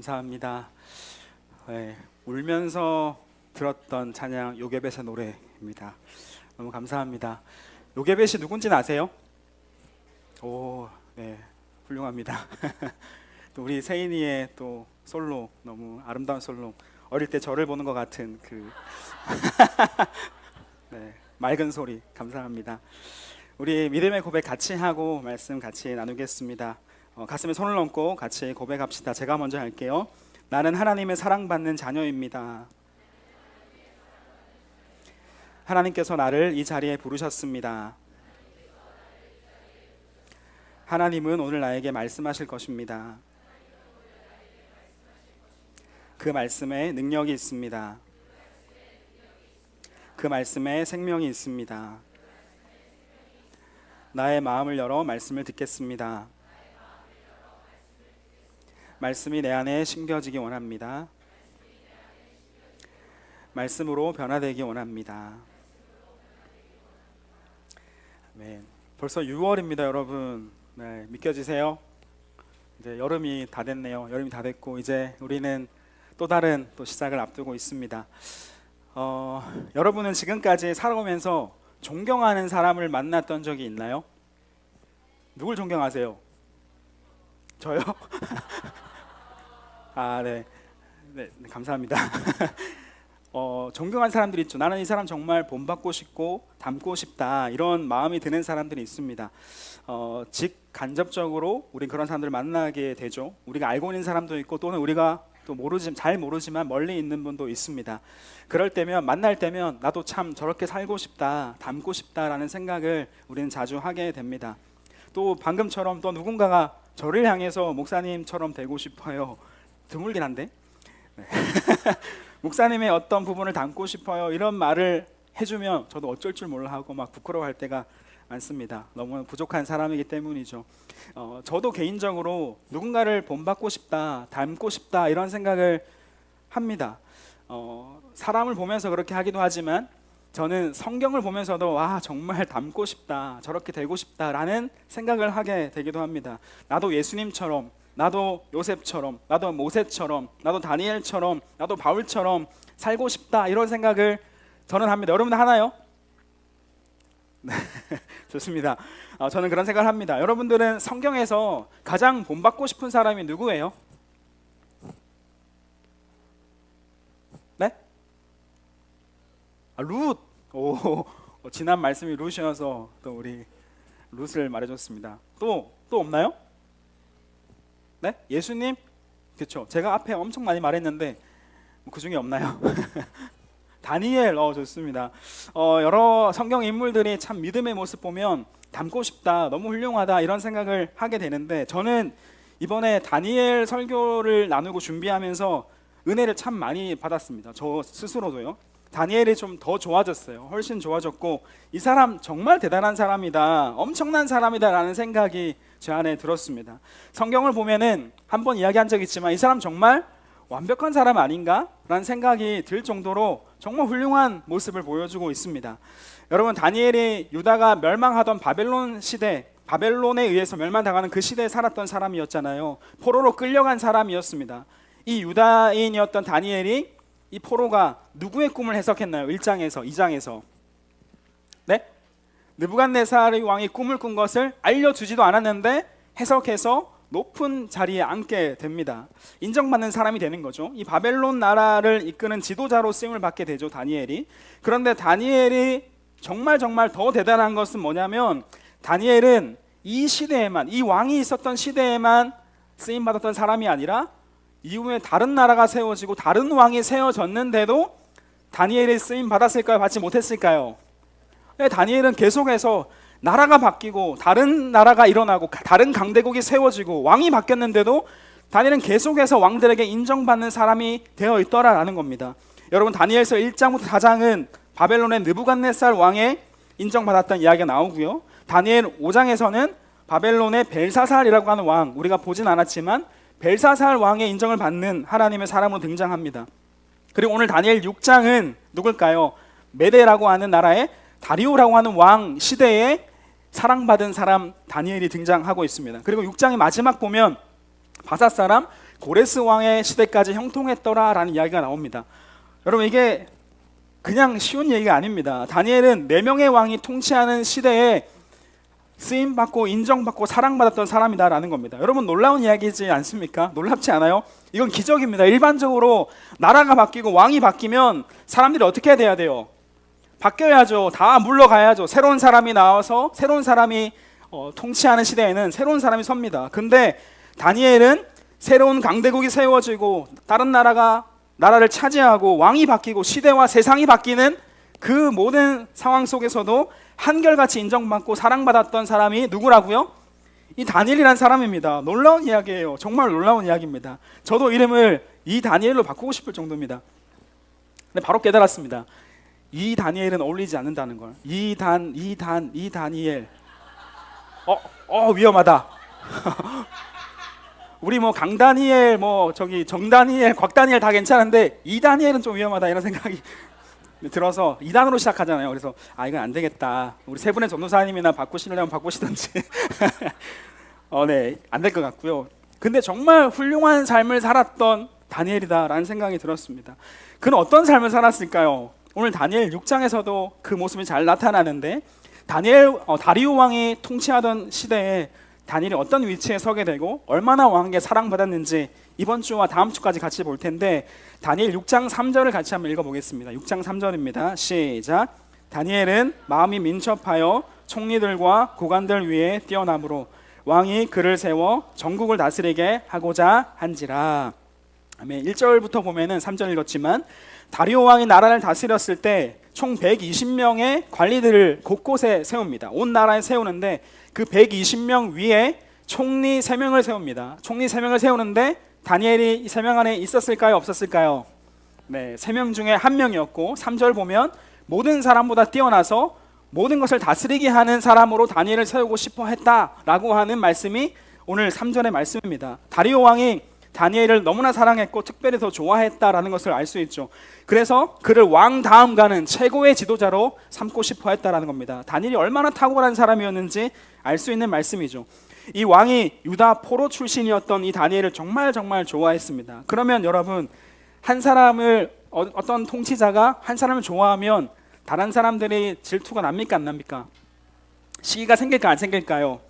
감사합니다. 울면서 들었던 찬양 요게벳의 노래입니다. 너무 감사합니다. 요게벳이 누군지는 아세요? 오, 네, 훌륭합니다. 또 우리 세인이의 또 솔로, 너무 아름다운 솔로. 어릴 때 저를 보는 것 같은 그 네, 맑은 소리 감사합니다. 우리 믿음의 고백 같이 하고 말씀 같이 나누겠습니다. 가슴에 손을 얹고 같이 고백합시다. 제가 먼저 할게요. 나는 하나님의 사랑받는 자녀입니다. 하나님께서 나를 이 자리에 부르셨습니다. 하나님은 오늘 나에게 말씀하실 것입니다. 그 말씀에 능력이 있습니다. 그 말씀에 생명이 있습니다. 나의 마음을 열어 말씀을 듣겠습니다. 말씀이 내 안에 심겨지기 원합니다. 말씀으로 변화되기 원합니다. 아멘. 벌써 6월입니다, 여러분. 네, 믿겨지세요? 이제 여름이 다 됐네요. 여름이 다 됐고 이제 우리는 또 다른 시작을 앞두고 있습니다. 여러분은 지금까지 살아오면서 존경하는 사람을 만났던 적이 있나요? 누굴 존경하세요? 저요? 네, 감사합니다. 존경하는 사람들이 있죠. 나는 이 사람 정말 본받고 싶고 닮고 싶다, 이런 마음이 드는 사람들이 있습니다. 직간접적으로 우리 그런 사람들을 만나게 되죠. 우리가 알고 있는 사람도 있고 또는 우리가 또 잘 모르지만 멀리 있는 분도 있습니다. 그럴 때면 만날 때면 나도 참 저렇게 살고 싶다, 닮고 싶다라는 생각을 우리는 자주 하게 됩니다. 또 방금처럼 또 누군가가 저를 향해서 목사님처럼 되고 싶어요, 드물긴 한데 네. 목사님의 어떤 부분을 닮고 싶어요, 이런 말을 해주면 저도 어쩔 줄 몰라 하고 막 부끄러워할 때가 많습니다. 너무 부족한 사람이기 때문이죠. 저도 개인적으로 누군가를 본받고 싶다, 닮고 싶다, 이런 생각을 합니다. 사람을 보면서 그렇게 하기도 하지만 저는 성경을 보면서도 정말 닮고 싶다, 저렇게 되고 싶다라는 생각을 하게 되기도 합니다. 나도 예수님처럼, 나도 요셉처럼, 나도 모세처럼, 나도 다니엘처럼, 나도 바울처럼 살고 싶다, 이런 생각을 저는 합니다. 여러분 하나요? 네, 좋습니다. 저는 그런 생각을 합니다. 여러분들은 성경에서 가장 본받고 싶은 사람이 누구예요? 네? 룻! 지난 말씀이 룻이어서 또 우리 룻을 말해줬습니다. 또 없나요? 네? 예수님? 그렇죠. 제가 앞에 엄청 많이 말했는데 그 중에 없나요? 다니엘, 좋습니다. 여러 성경 인물들이 참 믿음의 모습 보면 닮고 싶다, 너무 훌륭하다, 이런 생각을 하게 되는데 저는 이번에 다니엘 설교를 나누고 준비하면서 은혜를 참 많이 받았습니다. 저 스스로도요. 다니엘이 좀 더 좋아졌어요. 훨씬 좋아졌고 이 사람 정말 대단한 사람이다, 엄청난 사람이다 라는 생각이 제 안에 들었습니다. 성경을 보면은 한번 이야기한 적이 있지만 이 사람 정말 완벽한 사람 아닌가? 라는 생각이 들 정도로 정말 훌륭한 모습을 보여주고 있습니다. 여러분, 다니엘이 유다가 멸망하던 바벨론 시대, 바벨론에 의해서 멸망당하는 그 시대에 살았던 사람이었잖아요. 포로로 끌려간 사람이었습니다. 이 유다인이었던 다니엘이 이 포로가 누구의 꿈을 해석했나요? 1장에서 2장에서 네? 느부갓네살 왕이 꿈을 꾼 것을 알려주지도 않았는데 해석해서 높은 자리에 앉게 됩니다. 인정받는 사람이 되는 거죠. 이 바벨론 나라를 이끄는 지도자로 쓰임을 받게 되죠, 다니엘이. 그런데 다니엘이 정말 더 대단한 것은 뭐냐면 다니엘은 이 시대에만, 이 왕이 있었던 시대에만 쓰임 받았던 사람이 아니라 이후에 다른 나라가 세워지고 다른 왕이 세워졌는데도 다니엘이 쓰임 받았을까요? 받지 못했을까요? 다니엘은 계속해서 나라가 바뀌고 다른 나라가 일어나고 다른 강대국이 세워지고 왕이 바뀌었는데도 다니엘은 계속해서 왕들에게 인정받는 사람이 되어 있더라라는 겁니다. 여러분, 다니엘서 1장부터 4장은 바벨론의 느부갓네살 왕에 인정받았던 이야기가 나오고요. 다니엘 5장에서는 바벨론의 벨사살이라고 하는 왕, 우리가 보진 않았지만 벨사살 왕의 인정을 받는 하나님의 사람으로 등장합니다. 그리고 오늘 다니엘 6장은 누굴까요? 메데라고 하는 나라의 다리오라고 하는 왕 시대에 사랑받은 사람 다니엘이 등장하고 있습니다. 그리고 6장의 마지막 보면 바사 사람 고레스 왕의 시대까지 형통했더라라는 이야기가 나옵니다. 여러분, 이게 그냥 쉬운 얘기가 아닙니다. 다니엘은 4명의 왕이 통치하는 시대에 쓰임받고 인정받고 사랑받았던 사람이다라는 겁니다. 여러분, 놀라운 이야기지 않습니까? 놀랍지 않아요? 이건 기적입니다. 일반적으로 나라가 바뀌고 왕이 바뀌면 사람들이 어떻게 돼야 돼요? 바뀌어야죠. 다 물러가야죠. 새로운 사람이 나와서 새로운 사람이 통치하는 시대에는 새로운 사람이 섭니다. 근데 다니엘은 새로운 강대국이 세워지고 다른 나라를 차지하고 왕이 바뀌고 시대와 세상이 바뀌는 그 모든 상황 속에서도 한결같이 인정받고 사랑받았던 사람이 누구라고요? 이 다니엘이라는 사람입니다. 놀라운 이야기예요. 정말 놀라운 이야기입니다. 저도 이름을 이 다니엘로 바꾸고 싶을 정도입니다. 근데 바로 깨달았습니다. 이 다니엘은 어울리지 않는다는 걸. 이 다니엘. 위험하다. 우리 뭐 강다니엘, 뭐 저기 정다니엘, 곽다니엘 다 괜찮은데 이 다니엘은 좀 위험하다 이런 생각이 들어서 2단으로 시작하잖아요. 그래서 이건 안 되겠다. 우리 세 분의 전도사님이나 바꾸시려면 바꾸시던지. 네, 안 될 것 같고요. 근데 정말 훌륭한 삶을 살았던 다니엘이다라는 생각이 들었습니다. 그는 어떤 삶을 살았을까요? 오늘 다니엘 6장에서도 그 모습이 잘 나타나는데 다리오 왕이 통치하던 시대에 다니엘이 어떤 위치에 서게 되고 얼마나 왕에게 사랑받았는지 이번 주와 다음 주까지 같이 볼 텐데 다니엘 6장 3절을 같이 한번 읽어보겠습니다. 6장 3절입니다. 시작. 다니엘은 마음이 민첩하여 총리들과 고관들 위에 뛰어남으로 왕이 그를 세워 전국을 다스리게 하고자 한지라. 아멘. 1절부터 보면은 3절 읽었지만 다리오 왕이 나라를 다스렸을 때 총 120명의 관리들을 곳곳에 세웁니다. 온 나라에 세우는데 그 120명 위에 총리 3명을 세웁니다. 총리 3명을 세우는데 다니엘이 이 3명 안에 있었을까요? 없었을까요? 네, 3명 중에 1명이었고 3절 보면 모든 사람보다 뛰어나서 모든 것을 다스리게 하는 사람으로 다니엘을 세우고 싶어 했다라고 하는 말씀이 오늘 3절의 말씀입니다. 다리오 왕이 다니엘을 너무나 사랑했고 특별히 더 좋아했다라는 것을 알 수 있죠. 그래서 그를 왕 다음 가는 최고의 지도자로 삼고 싶어 했다라는 겁니다. 다니엘이 얼마나 탁월한 사람이었는지 알 수 있는 말씀이죠. 이 왕이 유다 포로 출신이었던 이 다니엘을 정말 좋아했습니다. 그러면 여러분, 한 사람을 어떤 통치자가 한 사람을 좋아하면 다른 사람들이 질투가 납니까 안 납니까? 시기가 생길까 안 생길까요?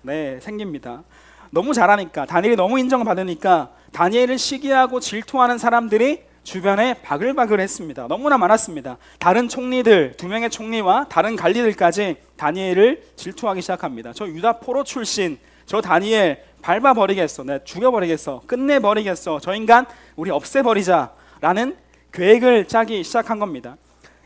네, 생깁니다. 너무 잘하니까, 다니엘이 너무 인정받으니까 다니엘을 시기하고 질투하는 사람들이 주변에 바글바글 했습니다. 너무나 많았습니다. 다른 총리들, 2명의 총리와 다른 관리들까지 다니엘을 질투하기 시작합니다. 저 유다 포로 출신, 저 다니엘 밟아버리겠어, 내가 죽여버리겠어, 끝내버리겠어, 저 인간 우리 없애버리자라는 계획을 짜기 시작한 겁니다.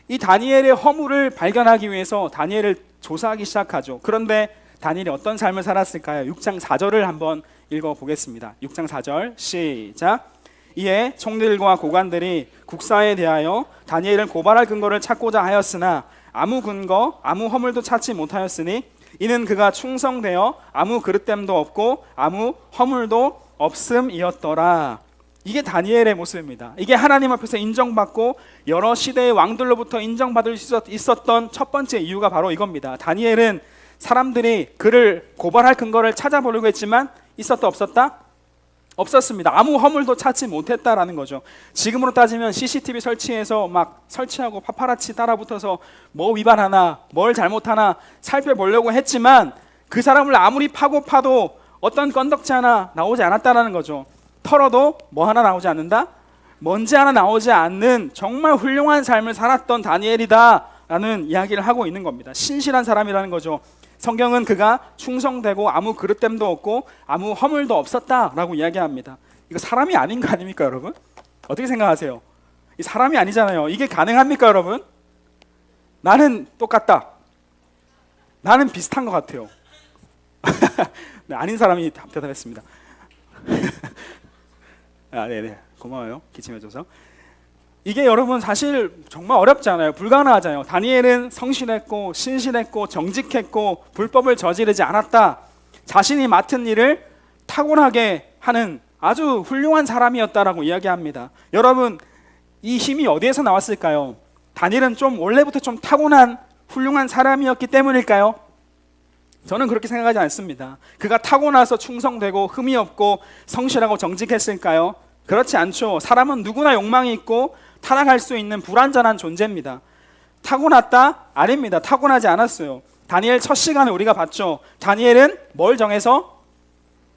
이 다니엘의 허물을 발견하기 위해서 다니엘을 조사하기 시작하죠. 그런데 다니엘이 어떤 삶을 살았을까요? 6장 4절을 한번 읽어보겠습니다. 6장 4절 시작. 이에 총리들과 고관들이 국사에 대하여 다니엘을 고발할 근거를 찾고자 하였으나 아무 근거, 아무 허물도 찾지 못하였으니 이는 그가 충성되어 아무 그릇됨도 없고 아무 허물도 없음이었더라. 이게 다니엘의 모습입니다. 이게 하나님 앞에서 인정받고 여러 시대의 왕들로부터 인정받을 수 있었던 첫 번째 이유가 바로 이겁니다. 다니엘은 사람들이 그를 고발할 근거를 찾아보려고 했지만 있었다 없었다? 없었습니다. 아무 허물도 찾지 못했다라는 거죠. 지금으로 따지면 CCTV 설치해서 막 설치하고 파파라치 따라붙어서 뭐 위반하나 뭘 잘못하나 살펴보려고 했지만 그 사람을 아무리 파도 어떤 건덕지 하나 나오지 않았다라는 거죠. 털어도 뭐 하나 나오지 않는다? 먼지 하나 나오지 않는 정말 훌륭한 삶을 살았던 다니엘이다라는 이야기를 하고 있는 겁니다. 신실한 사람이라는 거죠. 성경은 그가 충성되고 아무 그릇됨도 없고 아무 허물도 없었다라고 이야기합니다. 이거 사람이 아닌 거 아닙니까, 여러분? 어떻게 생각하세요? 이 사람이 아니잖아요. 이게 가능합니까, 여러분? 나는 똑같다. 나는 비슷한 것 같아요. 네, 아닌 사람이 대답했습니다. 네네, 고마워요. 기침해줘서. 이게 여러분 사실 정말 어렵지 않아요. 불가능하잖아요. 다니엘은 성실했고 신실했고 정직했고 불법을 저지르지 않았다. 자신이 맡은 일을 탁월하게 하는 아주 훌륭한 사람이었다라고 이야기합니다. 여러분, 이 힘이 어디에서 나왔을까요? 다니엘은 원래부터 좀 타고난 훌륭한 사람이었기 때문일까요? 저는 그렇게 생각하지 않습니다. 그가 타고나서 충성되고 흠이 없고 성실하고 정직했을까요? 그렇지 않죠. 사람은 누구나 욕망이 있고 타락할 수 있는 불완전한 존재입니다. 타고났다? 아닙니다. 타고나지 않았어요. 다니엘 첫 시간에 우리가 봤죠. 다니엘은 뭘 정해서?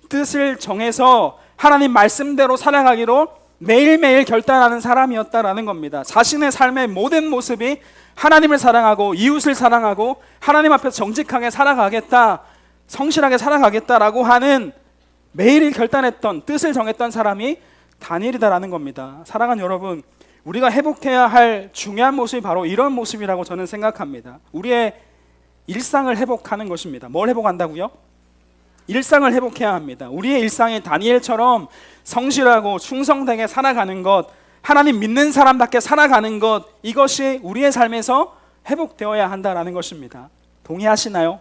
뜻을 정해서 하나님 말씀대로 살아가기로 매일매일 결단하는 사람이었다라는 겁니다. 자신의 삶의 모든 모습이 하나님을 사랑하고 이웃을 사랑하고 하나님 앞에서 정직하게 살아가겠다, 성실하게 살아가겠다라고 하는 매일 결단했던, 뜻을 정했던 사람이 다니엘이다라는 겁니다. 사랑하는 여러분, 우리가 회복해야 할 중요한 모습이 바로 이런 모습이라고 저는 생각합니다. 우리의 일상을 회복하는 것입니다. 뭘 회복한다고요? 일상을 회복해야 합니다. 우리의 일상이 다니엘처럼 성실하고 충성되게 살아가는 것, 하나님 믿는 사람답게 살아가는 것, 이것이 우리의 삶에서 회복되어야 한다라는 것입니다. 동의하시나요?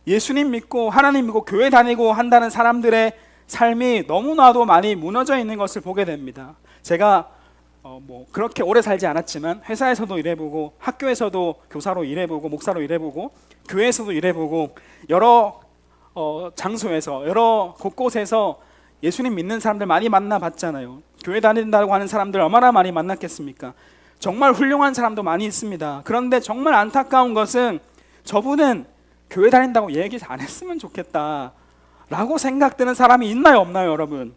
예수님 믿고 하나님 믿고 교회 다니고 한다는 사람들의 삶이 너무나도 많이 무너져 있는 것을 보게 됩니다. 제가 그렇게 오래 살지 않았지만 회사에서도 일해보고 학교에서도 교사로 일해보고 목사로 일해보고 교회에서도 일해보고 여러 장소에서 여러 곳곳에서 예수님 믿는 사람들 많이 만나봤잖아요. 교회 다닌다고 하는 사람들 얼마나 많이 만났겠습니까? 정말 훌륭한 사람도 많이 있습니다. 그런데 정말 안타까운 것은 저분은 교회 다닌다고 얘기 안 했으면 좋겠다 라고 생각되는 사람이 있나요 없나요 여러분?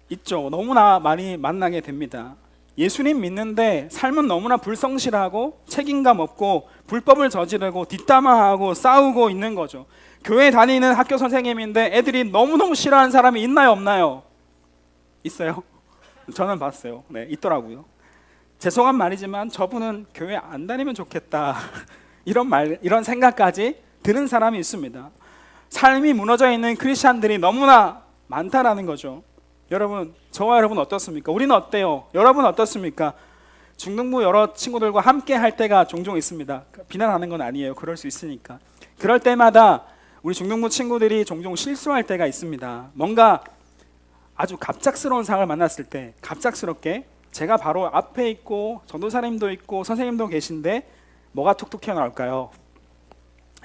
있죠. 너무나 많이 만나게 됩니다. 예수님 믿는데 삶은 너무나 불성실하고 책임감 없고 불법을 저지르고 뒷담화하고 싸우고 있는 거죠. 교회 다니는 학교 선생님인데 애들이 너무너무 싫어하는 사람이 있나요 없나요? 있어요? 저는 봤어요. 네, 있더라고요. 죄송한 말이지만 저분은 교회 안 다니면 좋겠다 이런 생각까지 드는 사람이 있습니다. 삶이 무너져 있는 크리스찬들이 너무나 많다라는 거죠. 여러분, 저와 여러분 어떻습니까? 우리는 어때요? 여러분 어떻습니까? 중등부 여러 친구들과 함께 할 때가 종종 있습니다. 비난하는 건 아니에요. 그럴 수 있으니까. 그럴 때마다 우리 중등부 친구들이 종종 실수할 때가 있습니다. 뭔가 아주 갑작스러운 상황을 만났을 때 갑작스럽게 제가 바로 앞에 있고 전도사님도 있고 선생님도 계신데 뭐가 툭툭 튀어나올까요?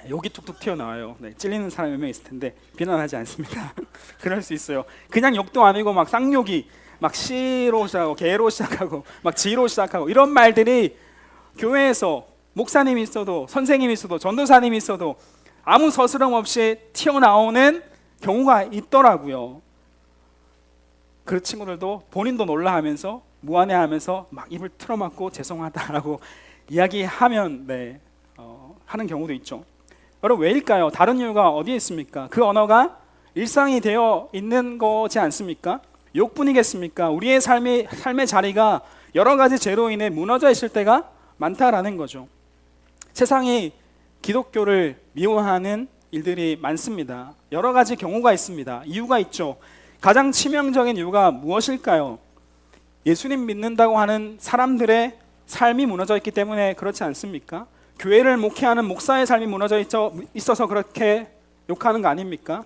여기 툭툭 튀어나와요. 네, 찔리는 사람이 몇 명 있을 텐데 비난하지 않습니다. 그럴 수 있어요. 그냥 욕도 아니고 막 쌍욕이 막 시로 시작하고 개로 시작하고 막 지로 시작하고 이런 말들이 교회에서 목사님이 있어도 선생님이 있어도 전도사님이 있어도 아무 서스럼 없이 튀어나오는 경우가 있더라고요. 그 친구들도 본인도 놀라하면서 무안해하면서 막 입을 틀어막고 죄송하다라고 이야기하면 하는 경우도 있죠. 여러분 왜일까요? 다른 이유가 어디에 있습니까? 그 언어가 일상이 되어 있는 거지 않습니까? 욕뿐이겠습니까? 우리의 삶의 자리가 여러 가지 죄로 인해 무너져 있을 때가 많다라는 거죠. 세상이 기독교를 미워하는 일들이 많습니다. 여러 가지 경우가 있습니다. 이유가 있죠. 가장 치명적인 이유가 무엇일까요? 예수님 믿는다고 하는 사람들의 삶이 무너져 있기 때문에 그렇지 않습니까? 교회를 목회하는 목사의 삶이 무너져 있어서 그렇게 욕하는 거 아닙니까?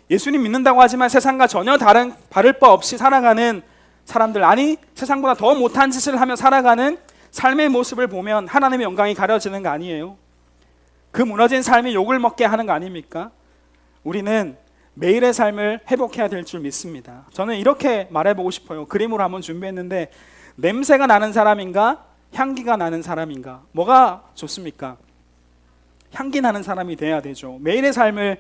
예수님 믿는다고 하지만 세상과 전혀 다른 바를 바 없이 살아가는 사람들, 아니 세상보다 더 못한 짓을 하며 살아가는 삶의 모습을 보면 하나님의 영광이 가려지는 거 아니에요? 그 무너진 삶이 욕을 먹게 하는 거 아닙니까? 우리는 매일의 삶을 회복해야 될 줄 믿습니다. 저는 이렇게 말해보고 싶어요. 그림으로 한번 준비했는데 냄새가 나는 사람인가? 향기가 나는 사람인가? 뭐가 좋습니까? 향기 나는 사람이 돼야 되죠. 매일의 삶을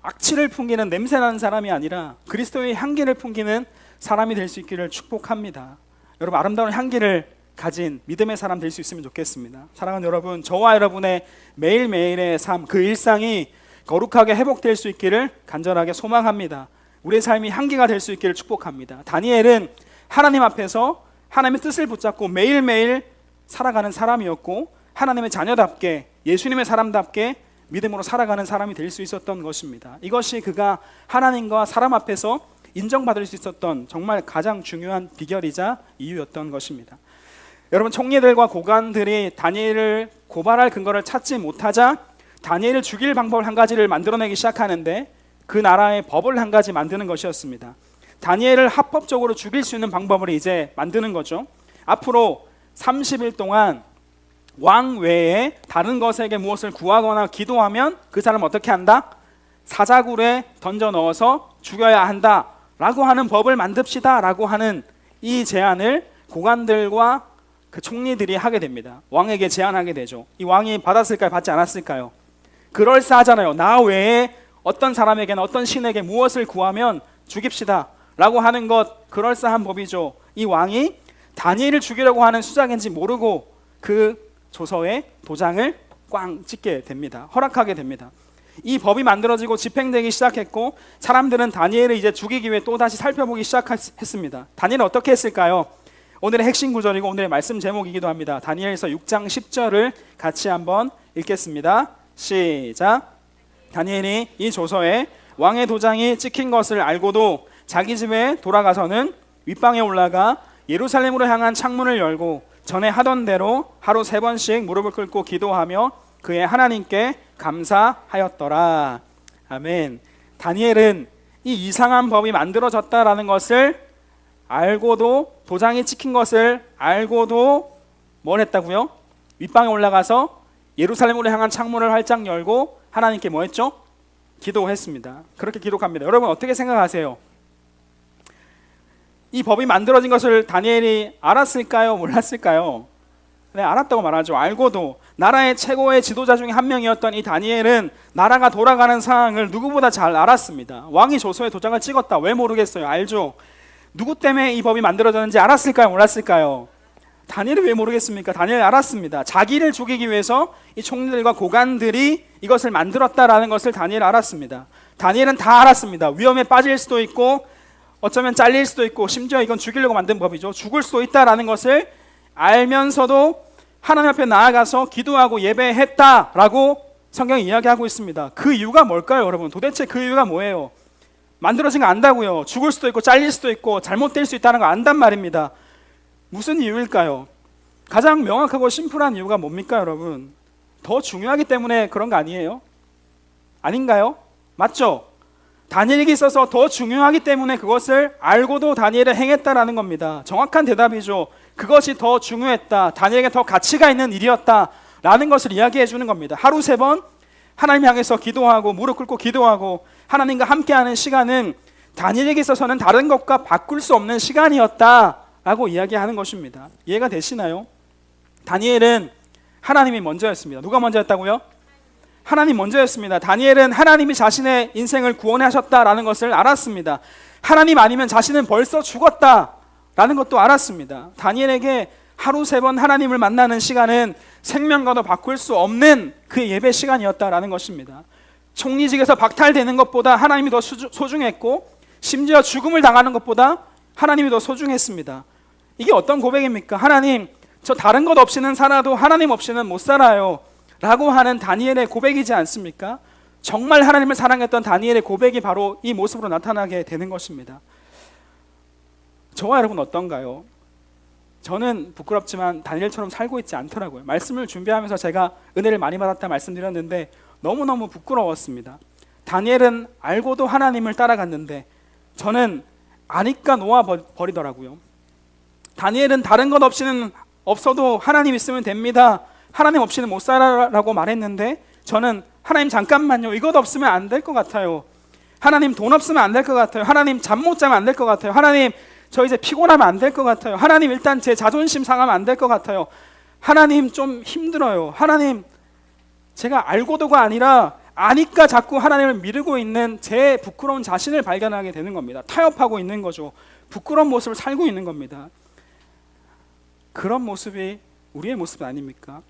악취를 풍기는 냄새 나는 사람이 아니라 그리스도의 향기를 풍기는 사람이 될 수 있기를 축복합니다. 여러분 아름다운 향기를 가진 믿음의 사람 될 수 있으면 좋겠습니다. 사랑하는 여러분, 저와 여러분의 매일매일의 삶, 그 일상이 거룩하게 회복될 수 있기를 간절하게 소망합니다. 우리의 삶이 향기가 될 수 있기를 축복합니다. 다니엘은 하나님 앞에서 하나님의 뜻을 붙잡고 매일매일 살아가는 사람이었고 하나님의 자녀답게 예수님의 사람답게 믿음으로 살아가는 사람이 될 수 있었던 것입니다. 이것이 그가 하나님과 사람 앞에서 인정받을 수 있었던 정말 가장 중요한 비결이자 이유였던 것입니다. 여러분 총리들과 고관들이 다니엘을 고발할 근거를 찾지 못하자 다니엘을 죽일 방법을 한 가지를 만들어내기 시작하는데 그 나라의 법을 한 가지 만드는 것이었습니다. 다니엘을 합법적으로 죽일 수 있는 방법을 이제 만드는 거죠. 앞으로 30일 동안 왕 외에 다른 것에게 무엇을 구하거나 기도하면 그 사람 어떻게 한다? 사자굴에 던져 넣어서 죽여야 한다 라고 하는 법을 만듭시다 라고 하는 이 제안을 고관들과 그 총리들이 하게 됩니다. 왕에게 제안하게 되죠. 이 왕이 받았을까요? 받지 않았을까요? 그럴싸하잖아요. 나 외에 어떤 사람에게나 어떤 신에게 무엇을 구하면 죽입시다 라고 하는 것, 그럴싸한 법이죠. 이 왕이 다니엘을 죽이려고 하는 수작인지 모르고 그 조서에 도장을 꽝 찍게 됩니다. 허락하게 됩니다. 이 법이 만들어지고 집행되기 시작했고 사람들은 다니엘을 이제 죽이기 위해 또다시 살펴보기 시작했습니다. 다니엘은 어떻게 했을까요? 오늘의 핵심 구절이고 오늘의 말씀 제목이기도 합니다. 다니엘서 6장 10절을 같이 한번 읽겠습니다. 시작. 다니엘이 이 조서에 왕의 도장이 찍힌 것을 알고도 자기 집에 돌아가서는 윗방에 올라가 예루살렘으로 향한 창문을 열고 전에 하던 대로 하루 3번씩 무릎을 꿇고 기도하며 그의 하나님께 감사하였더라. 아멘. 다니엘은 이 이상한 법이 만들어졌다라는 것을 알고도, 도장이 찍힌 것을 알고도 뭘 했다고요? 윗방에 올라가서 예루살렘으로 향한 창문을 활짝 열고 하나님께 뭐 했죠? 기도했습니다. 그렇게 기록합니다. 여러분 어떻게 생각하세요? 이 법이 만들어진 것을 다니엘이 알았을까요? 몰랐을까요? 네, 알았다고 말하죠. 알고도 나라의 최고의 지도자 중에 한 명이었던 이 다니엘은 나라가 돌아가는 상황을 누구보다 잘 알았습니다. 왕이 조서에 도장을 찍었다. 왜 모르겠어요? 알죠. 누구 때문에 이 법이 만들어졌는지 알았을까요? 몰랐을까요? 다니엘이 왜 모르겠습니까? 다니엘이 알았습니다. 자기를 죽이기 위해서 이 총리들과 고관들이 이것을 만들었다라는 것을 다니엘이 알았습니다. 다니엘은 다 알았습니다. 위험에 빠질 수도 있고 어쩌면 잘릴 수도 있고 심지어 이건 죽이려고 만든 법이죠. 죽을 수도 있다라는 것을 알면서도 하나님 앞에 나아가서 기도하고 예배했다라고 성경이 이야기하고 있습니다. 그 이유가 뭘까요, 여러분? 도대체 그 이유가 뭐예요? 만들어진 거 안다고요. 죽을 수도 있고 잘릴 수도 있고 잘못될 수 있다는 거 안단 말입니다. 무슨 이유일까요? 가장 명확하고 심플한 이유가 뭡니까, 여러분? 더 중요하기 때문에 그런 거 아니에요? 아닌가요? 맞죠? 다니엘에게 있어서 더 중요하기 때문에 그것을 알고도 다니엘을 행했다라는 겁니다. 정확한 대답이죠. 그것이 더 중요했다. 다니엘에게 더 가치가 있는 일이었다라는 것을 이야기해 주는 겁니다. 하루 3번 하나님 향해서 기도하고 무릎 꿇고 기도하고 하나님과 함께하는 시간은 다니엘에게 있어서는 다른 것과 바꿀 수 없는 시간이었다라고 이야기하는 것입니다. 이해가 되시나요? 다니엘은 하나님이 먼저였습니다. 누가 먼저였다고요? 하나님 먼저였습니다. 다니엘은 하나님이 자신의 인생을 구원하셨다라는 것을 알았습니다. 하나님 아니면 자신은 벌써 죽었다라는 것도 알았습니다. 다니엘에게 하루 3번 하나님을 만나는 시간은 생명과도 바꿀 수 없는 그 예배 시간이었다라는 것입니다. 총리직에서 박탈되는 것보다 하나님이 더 소중했고 심지어 죽음을 당하는 것보다 하나님이 더 소중했습니다. 이게 어떤 고백입니까? 하나님, 저 다른 것 없이는 살아도 하나님 없이는 못 살아요 라고 하는 다니엘의 고백이지 않습니까? 정말 하나님을 사랑했던 다니엘의 고백이 바로 이 모습으로 나타나게 되는 것입니다. 저와 여러분 어떤가요? 저는 부끄럽지만 다니엘처럼 살고 있지 않더라고요. 말씀을 준비하면서 제가 은혜를 많이 받았다 말씀드렸는데 너무너무 부끄러웠습니다. 다니엘은 알고도 하나님을 따라갔는데 저는 아니까 놓아버리더라고요. 다니엘은 다른 것 없이는 없어도 하나님 있으면 됩니다. 하나님 없이는 못 살아라고 말했는데 저는 하나님 잠깐만요. 이것 없으면 안 될 것 같아요. 하나님 돈 없으면 안 될 것 같아요. 하나님 잠 못 자면 안 될 것 같아요. 하나님 저 이제 피곤하면 안 될 것 같아요. 하나님 일단 제 자존심 상하면 안 될 것 같아요. 하나님 좀 힘들어요. 하나님 제가 알고도가 아니라 아니까 자꾸 하나님을 미루고 있는 제 부끄러운 자신을 발견하게 되는 겁니다. 타협하고 있는 거죠. 부끄러운 모습을 살고 있는 겁니다. 그런 모습이 우리의 모습 아닙니까?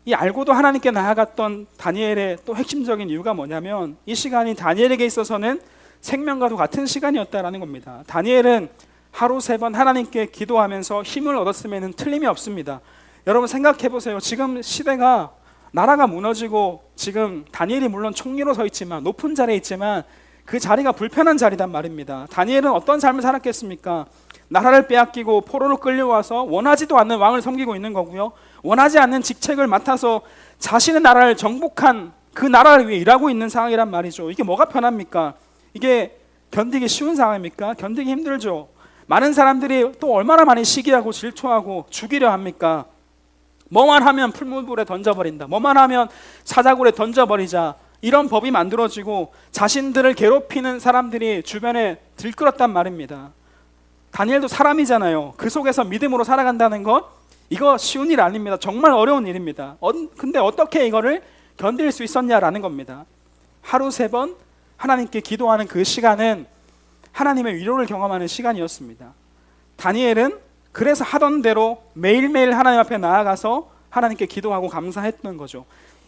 이 알고도 하나님께 나아갔던 다니엘의 또 핵심적인 이유가 뭐냐면 이 시간이 다니엘에게 있어서는 생명과도 같은 시간이었다라는 겁니다. 다니엘은 하루 3번 하나님께 기도하면서 힘을 얻었음에는 틀림이 없습니다. 여러분 생각해 보세요. 지금 시대가 나라가 무너지고 지금 다니엘이 물론 총리로 서 있지만 높은 자리에 있지만 그 자리가 불편한 자리단 말입니다. 다니엘은 어떤 삶을 살았겠습니까? 나라를 빼앗기고 포로로 끌려와서 원하지도 않는 왕을 섬기고 있는 거고요. 원하지 않는 직책을 맡아서 자신의 나라를 정복한 그 나라를 위해 일하고 있는 상황이란 말이죠. 이게 뭐가 편합니까? 이게 견디기 쉬운 상황입니까? 견디기 힘들죠. 많은 사람들이 또 얼마나 많이 시기하고 질투하고 죽이려 합니까? 뭐만 하면 풀무불에 던져버린다, 뭐만 하면 사자굴에 던져버리자, 이런 법이 만들어지고 자신들을 괴롭히는 사람들이 주변에 들끓었단 말입니다. 다니엘도 사람이잖아요. 그 속에서 믿음으로 살아간다는 것, 이거 쉬운 일 아닙니다. 정말 어려운 일입니다. 근데 어떻게 이거를 견딜 수 있었냐라는 겁니다. 하루 3번 하나님께 기도하는 그 시간은 하나님의 위로를 경험하는 시간이었습니다. 다니엘은 그래서 하던 대로 매일매일 하나님 앞에 나아가서 하나님께 기도하고 감사했던 거죠.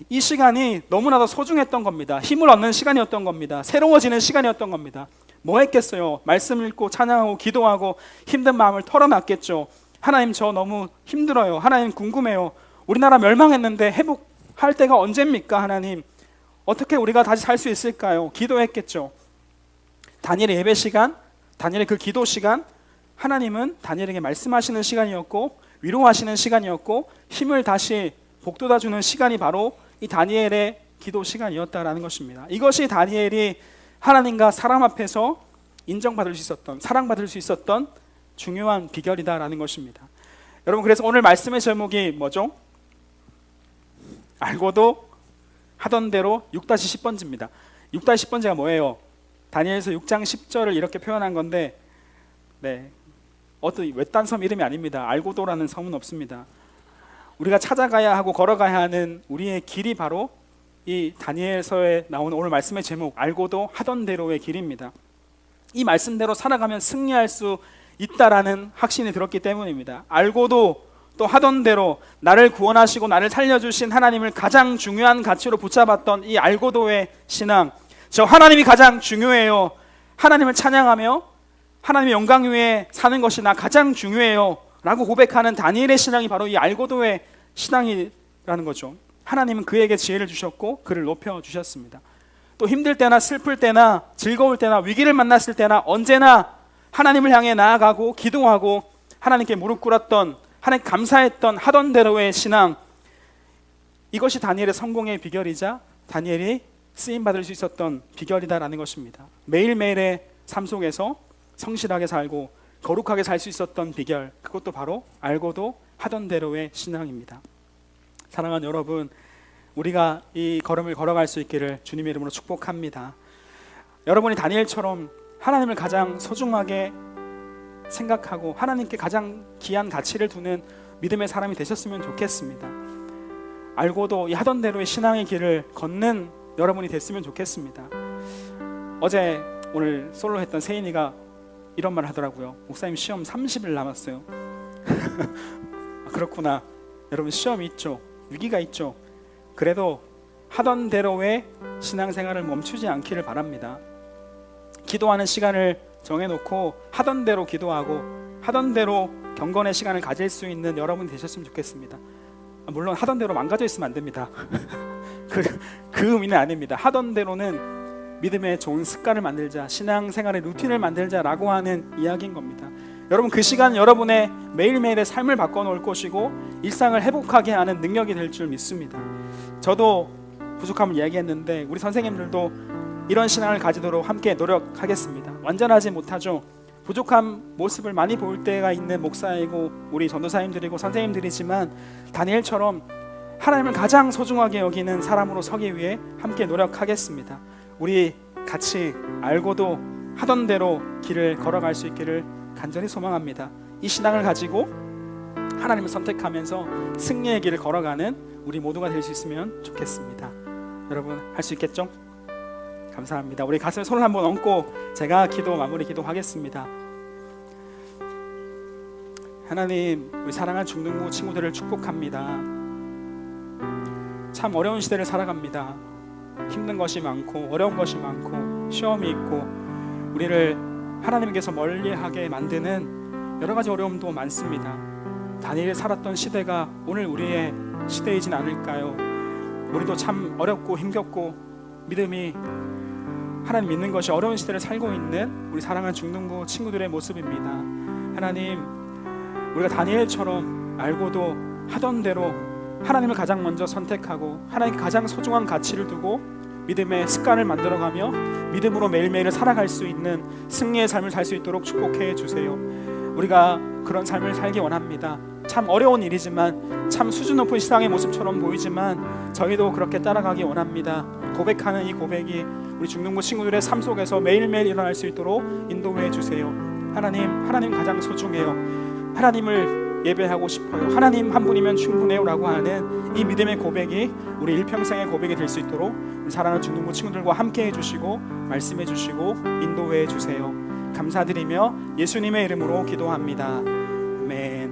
이 시간이 너무나도 소중했던 겁니다. 힘을 얻는 시간이었던 겁니다. 새로워지는 시간이었던 겁니다. 뭐 했겠어요? 말씀 읽고 찬양하고 기도하고 힘든 마음을 털어놨겠죠. 하나님, 저 너무 힘들어요. 하나님, 궁금해요. 우리나라 멸망했는데 회복할 때가 언제입니까? 하나님, 어떻게 우리가 다시 살 수 있을까요? 기도했겠죠. 다니엘의 예배 시간, 다니엘의 그 기도 시간, 하나님은 다니엘에게 말씀하시는 시간이었고 위로하시는 시간이었고 힘을 다시 복돋아주는 시간이 바로 이 다니엘의 기도 시간이었다라는 것입니다. 이것이 다니엘이 하나님과 사람 앞에서 인정받을 수 있었던, 사랑받을 수 있었던 중요한 비결이다라는 것입니다. 여러분, 그래서 오늘 말씀의 제목이 뭐죠? 알고도 하던 대로 6-10번째입니다. 6-10번째가 뭐예요? 다니엘서 6장 10절을 이렇게 표현한 건데, 어떤 외딴 섬 이름이 아닙니다. 알고도라는 섬은 없습니다. 우리가 찾아가야 하고 걸어가야 하는 우리의 길이 바로 이 다니엘서에 나오는 오늘 말씀의 제목, 알고도 하던 대로의 길입니다. 이 말씀대로 살아가면 승리할 수 있다라는 확신이 들었기 때문입니다. 알고도 또 하던 대로 나를 구원하시고 나를 살려주신 하나님을 가장 중요한 가치로 붙잡았던 이 알고도의 신앙, 저 하나님이 가장 중요해요, 하나님을 찬양하며 하나님의 영광 위에 사는 것이 나 가장 중요해요 라고 고백하는 다니엘의 신앙이 바로 이 알고도의 신앙이라는 거죠. 하나님은 그에게 지혜를 주셨고 그를 높여주셨습니다. 또 힘들 때나 슬플 때나 즐거울 때나 위기를 만났을 때나 언제나 하나님을 향해 나아가고 기도하고 하나님께 무릎 꿇었던, 하나님 감사했던 하던 대로의 신앙, 이것이 다니엘의 성공의 비결이자 다니엘이 쓰임받을 수 있었던 비결이다라는 것입니다. 매일매일의 삶 속에서 성실하게 살고 거룩하게 살 수 있었던 비결, 그것도 바로 알고도 하던 대로의 신앙입니다. 사랑하는 여러분, 우리가 이 걸음을 걸어갈 수 있기를 주님의 이름으로 축복합니다. 여러분이 다니엘처럼 하나님을 가장 소중하게 생각하고 하나님께 가장 귀한 가치를 두는 믿음의 사람이 되셨으면 좋겠습니다. 알고도 이 하던 대로의 신앙의 길을 걷는 여러분이 됐으면 좋겠습니다. 어제 오늘 솔로 했던 세인이가 이런 말을 하더라고요. 목사님, 시험 30일 남았어요. 그렇구나. 여러분, 시험이 있죠, 위기가 있죠. 그래도 하던 대로의 신앙생활을 멈추지 않기를 바랍니다. 기도하는 시간을 정해놓고 하던 대로 기도하고 하던 대로 경건의 시간을 가질 수 있는 여러분이 되셨으면 좋겠습니다. 물론 하던 대로 망가져 있으면 안 됩니다. 그 의미는 아닙니다. 하던 대로는 믿음의 좋은 습관을 만들자, 신앙생활의 루틴을 만들자라고 하는 이야기인 겁니다. 여러분, 그 시간 여러분의 매일매일의 삶을 바꿔놓을 것이고 일상을 회복하게 하는 능력이 될 줄 믿습니다. 저도 부족함을 이야기했는데 우리 선생님들도 이런 신앙을 가지도록 함께 노력하겠습니다. 완전하지 못하죠. 부족한 모습을 많이 볼 때가 있는 목사이고 우리 전도사님들이고 선생님들이지만 다니엘처럼 하나님을 가장 소중하게 여기는 사람으로 서기 위해 함께 노력하겠습니다. 우리 같이 알고도 하던 대로 길을 걸어갈 수 있기를 간절히 소망합니다. 이 신앙을 가지고 하나님을 선택하면서 승리의 길을 걸어가는 우리 모두가 될 수 있으면 좋겠습니다. 여러분, 할 수 있겠죠? 감사합니다. 우리 가슴에 손을 한번 얹고 제가 마무리 기도하겠습니다. 하나님, 우리 사랑하는 중등부 친구들을 축복합니다. 참 어려운 시대를 살아갑니다. 힘든 것이 많고 어려운 것이 많고 시험이 있고 우리를 하나님께서 멀리하게 만드는 여러 가지 어려움도 많습니다. 다니엘이 살았던 시대가 오늘 우리의 시대이진 않을까요? 우리도 참 어렵고 힘겹고 믿음이 하나님 믿는 것이 어려운 시대를 살고 있는 우리 사랑하는 중등부 친구들의 모습입니다. 하나님, 우리가 다니엘처럼 알고도 하던 대로 하나님을 가장 먼저 선택하고 하나님께 가장 소중한 가치를 두고 믿음의 습관을 만들어가며 믿음으로 매일매일 살아갈 수 있는 승리의 삶을 살 수 있도록 축복해 주세요. 우리가 그런 삶을 살기 원합니다. 참 어려운 일이지만 참 수준 높은 신앙의 모습처럼 보이지만 저희도 그렇게 따라가기 원합니다. 고백하는 이 고백이 우리 중등부 친구들의 삶 속에서 매일매일 일어날 수 있도록 인도해 주세요. 하나님 가장 소중해요. 하나님을 예배하고 싶어요. 하나님 한 분이면 충분해요 라고 하는 이 믿음의 고백이 우리 일평생의 고백이 될 수 있도록 우리 사랑하는 중등부 친구들과 함께 해주시고 말씀해 주시고 인도해 주세요. 감사드리며 예수님의 이름으로 기도합니다. 아멘.